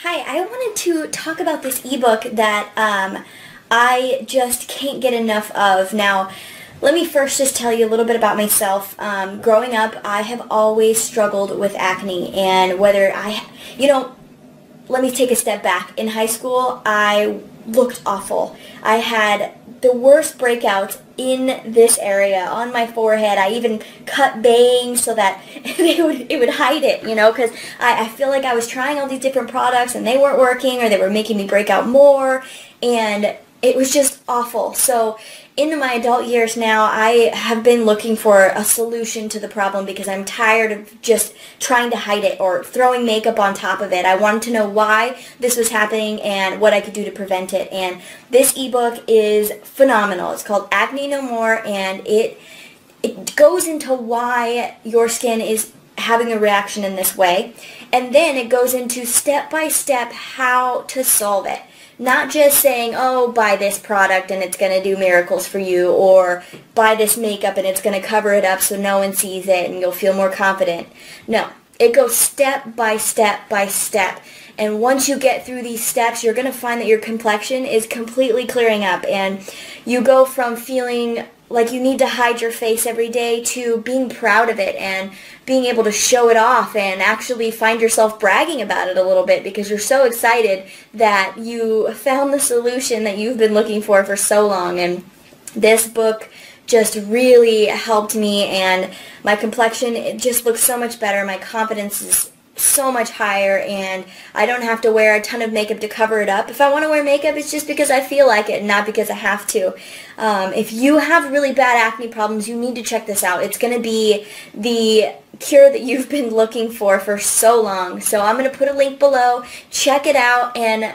Hi, I wanted to talk about this ebook that I just can't get enough of. Now, let me first just tell you a little bit about myself. Growing up, I have always struggled with acne, and let me take a step back. In high school, I looked awful. I had the worst breakouts in this area on my forehead. I even cut bangs so that it would hide it, because I feel like I was trying all these different products and they weren't working, or they were making me break out more, and it was just awful. So into my adult years now, I have been looking for a solution to the problem because I'm tired of just trying to hide it or throwing makeup on top of it. I wanted to know why this was happening and what I could do to prevent it. And this ebook is phenomenal. It's called Acne No More, and it goes into why your skin is having a reaction in this way. And then it goes into step-by-step how to solve it. Not just saying, oh, buy this product and it's going to do miracles for you, or buy this makeup and it's going to cover it up so no one sees it and you'll feel more confident. No, it goes step by step by step. And once you get through these steps, you're going to find that your complexion is completely clearing up, and you go from feeling like you need to hide your face every day to being proud of it and being able to show it off and actually find yourself bragging about it a little bit because you're so excited that you found the solution that you've been looking for so long. And this book just really helped me, and my complexion, it just looks so much better. My confidence is so much higher, and I don't have to wear a ton of makeup to cover it up. If I want to wear makeup, it's just because I feel like it and not because I have to. If you have really bad acne problems, you need to check this out. It's going to be the cure that you've been looking for so long. So I'm going to put a link below. Check it out and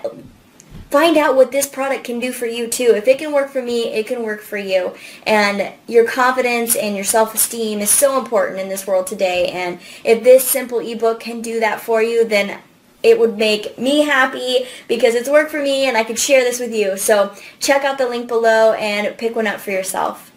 find out what this product can do for you too. If it can work for me, it can work for you. And your confidence and your self-esteem is so important in this world today. And if this simple ebook can do that for you, then it would make me happy because it's worked for me and I could share this with you. So check out the link below and pick one up for yourself.